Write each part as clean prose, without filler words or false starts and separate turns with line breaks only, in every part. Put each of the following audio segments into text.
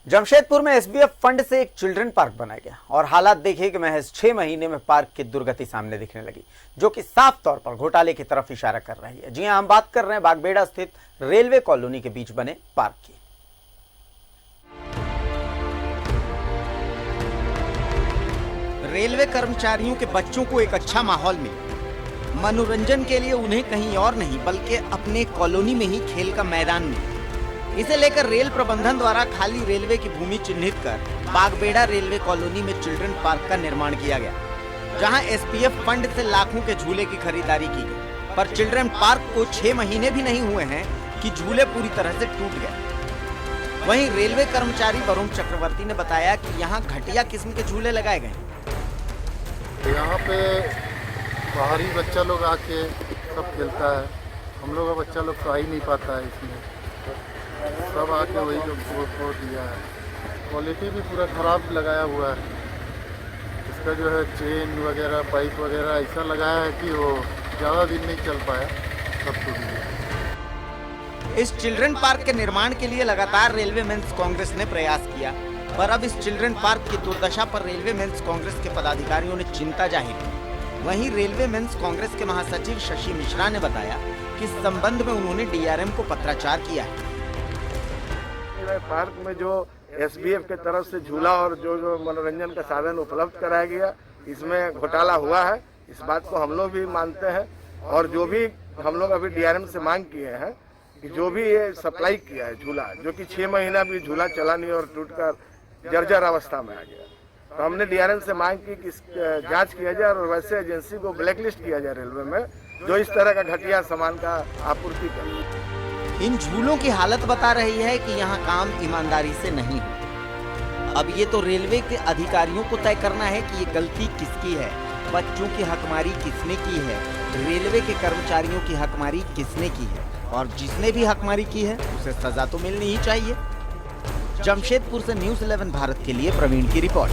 जमशेदपुर में SBF fund से एक चिल्ड्रन पार्क बनाया गया और हालात देखिए कि महज 6 महीने में पार्क की दुर्गति सामने दिखने लगी, जो कि साफ तौर पर घोटाले की तरफ इशारा कर रही है। जी हां, हम बात कर रहे हैं बागबेड़ा स्थित रेलवे कॉलोनी के बीच बने पार्क की।
रेलवे कर्मचारियों के बच्चों को एक अच्छा माहौल मिले, मनोरंजन के लिए उन्हें कहीं और नहीं बल्कि अपने कॉलोनी में ही खेल का मैदान मिले। इसे लेकर रेल प्रबंधन द्वारा खाली रेलवे की भूमि चिन्हित कर बागबेड़ा रेलवे कॉलोनी में चिल्ड्रन पार्क का निर्माण किया गया, जहां एसपीएफ फंड से लाखों के झूले की खरीदारी की गई। पर चिल्ड्रन पार्क को 6 महीने भी नहीं हुए हैं कि झूले पूरी तरह से टूट गए। वहीं रेलवे कर्मचारी वरुण चक्रवर्ती ने बताया कि यहाँ घटिया किस्म के झूले लगाए गए।
यहाँ पे बाहरी बच्चा लोग आके सब खेलता है, हम लोग का बच्चा लोग तो आ ही नहीं पाता है, इसमें सब आके वही लोग फोड़ दिया है। क्वालिटी भी पूरा ख़राब लगाया हुआ है। इसका जो है चेन वगैरह पाइप वगैरह ऐसा लगाया है कि वो ज़्यादा दिन नहीं चल पाया, सब टूट गया।
इस चिल्ड्रन पार्क के निर्माण के लिए लगातार रेलवे मेंस कांग्रेस ने प्रयास किया, पर अब इस चिल्ड्रन पार्क की दुर्दशा पर रेलवे मेंस कांग्रेस के पदाधिकारियों ने चिंता जाहिर की। वहीं रेलवे मेंस कांग्रेस के महासचिव शशि मिश्रा ने बताया कि इस संबंध में उन्होंने डीआरएम को पत्राचार किया है।
पार्क में जो एसबीएफ के तरफ से झूला और जो मनोरंजन का साधन उपलब्ध कराया गया, इसमें घोटाला हुआ है। इस बात को हम लोग भी मानते हैं और जो भी हम लोग अभी डीआरएम से मांग किए हैं कि जो भी ये सप्लाई किया है झूला, जो कि 6 महीना भी झूला चला नहीं और टूटकर जर्जर अवस्था में आ गया, तो हमने डीआरएम से मांग की कि जांच किया जाए और वैसे एजेंसी को ब्लैकलिस्ट किया जाए रेलवे में, जो इस तरह का घटिया सामान का आपूर्ति करे।
इन झूलों की हालत बता रही है कि यहाँ काम ईमानदारी से नहीं हो। अब ये तो रेलवे के अधिकारियों को तय करना है कि ये गलती किसकी है, बच्चों की हकमारी किसने की है, रेलवे के कर्मचारियों की हकमारी किसने की है, और जिसने भी हकमारी की है उसे सजा तो मिलनी ही चाहिए। जमशेदपुर से न्यूज़ 11 भारत के लिए प्रवीण की रिपोर्ट।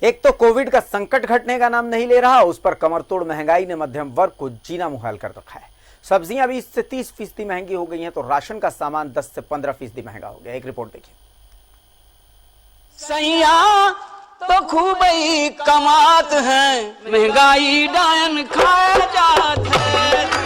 एक तो कोविड का संकट घटने का नाम नहीं ले रहा, उस पर कमरतोड़ महंगाई ने मध्यम वर्ग को जीना मुहाल कर रखा है। सब्जियां 20 से 30% महंगी हो गई हैं, तो राशन का सामान 10 से 15% महंगा हो गया। एक रिपोर्ट देखिए।
सैया तो खूब ही कमात है, महंगाई डायन खा जात है।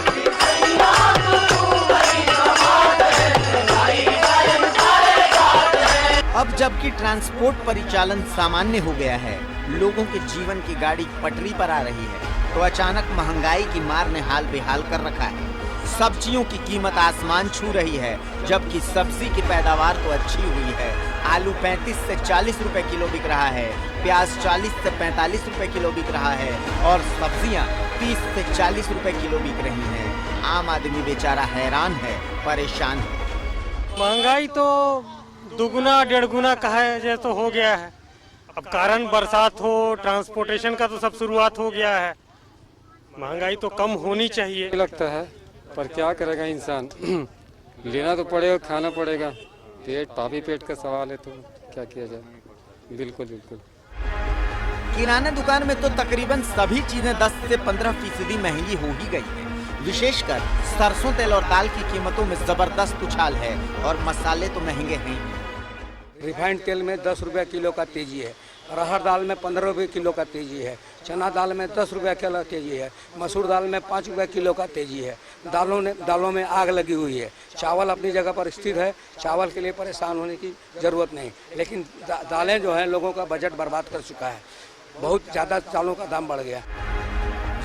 अब जबकि ट्रांसपोर्ट परिचालन सामान्य हो गया है, लोगों के जीवन की गाड़ी पटरी पर आ रही है, तो अचानक महंगाई की मार ने हाल बेहाल कर रखा है। सब्जियों की कीमत आसमान छू रही है, जबकि सब्जी की पैदावार तो अच्छी हुई है। आलू 35 से 40 रुपए किलो बिक रहा है, प्याज 40 से 45 रुपए किलो बिक रहा है और सब्जियां 30 से 40 रुपए किलो बिक रही हैं। आम आदमी बेचारा हैरान है, परेशान है।
महंगाई तो दुगुना डेढ़ गुना कहे जाए तो हो गया है। अब कारण बरसात हो, ट्रांसपोर्टेशन का तो सब शुरुआत हो गया है। महंगाई तो कम होनी चाहिए
लगता है, पर क्या करेगा इंसान लेना तो पड़ेगा, खाना पड़ेगा। पापी पेट का सवाल है, तो क्या किया जाए। बिल्कुल बिल्कुल।
किराना दुकान में तो तकरीबन सभी चीजें 10 से 15% महंगी हो ही गई है। विशेषकर सरसों तेल और दाल की कीमतों में जबरदस्त उछाल है और मसाले तो महंगे हैं।
रिफाइंड तेल में 10 रुपये किलो का तेजी है, अरहर दाल में 15 रुपये किलो का तेजी है, चना दाल में 10 रुपये किलो तेजी है, मसूर दाल में 5 रुपये किलो का तेजी है। दालों में आग लगी हुई है। चावल अपनी जगह पर स्थिर है, चावल के लिए परेशान होने की ज़रूरत नहीं, लेकिन दालें जो हैं लोगों का बजट बर्बाद कर चुका है। बहुत ज़्यादा दालों का दाम बढ़ गया।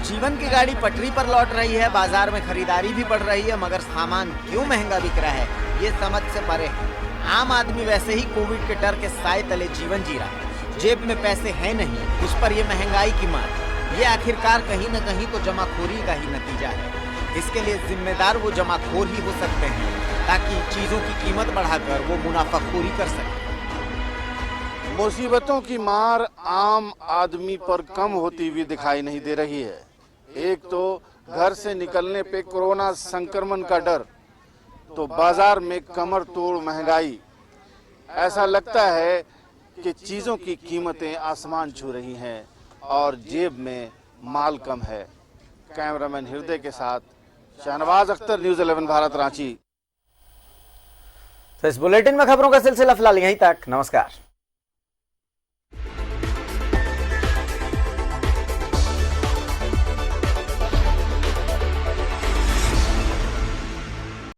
जीवन की गाड़ी पटरी पर लौट रही है, बाजार में खरीदारी भी बढ़ रही है, मगर सामान क्यों महंगा बिक रहा है ये समझ से परे है। आम आदमी वैसे ही कोविड के डर के साए तले जीवन जी रहा है, जेब में पैसे हैं नहीं, उस पर ये महंगाई की मार। ये आखिरकार कहीं न कहीं तो जमाखोरी का ही नतीजा है। इसके लिए जिम्मेदार वो जमाखोर ही हो सकते हैं, ताकि चीजों की कीमत बढ़ाकर वो मुनाफाखोरी कर सके।
मुसीबतों की मार आम आदमी पर कम होती हुई दिखाई नहीं दे रही है। एक तो घर से निकलने पे कोरोना संक्रमण का डर, तो बाजार में कमर तोड़ महंगाई। ऐसा लगता है कि चीजों की कीमतें आसमान छू रही हैं और जेब में माल कम है। कैमरामैन हृदय के साथ शहनवाज अख्तर, न्यूज़ 11 भारत, रांची।
तो इस बुलेटिन में खबरों का सिलसिला फिलहाल यहीं तक। नमस्कार।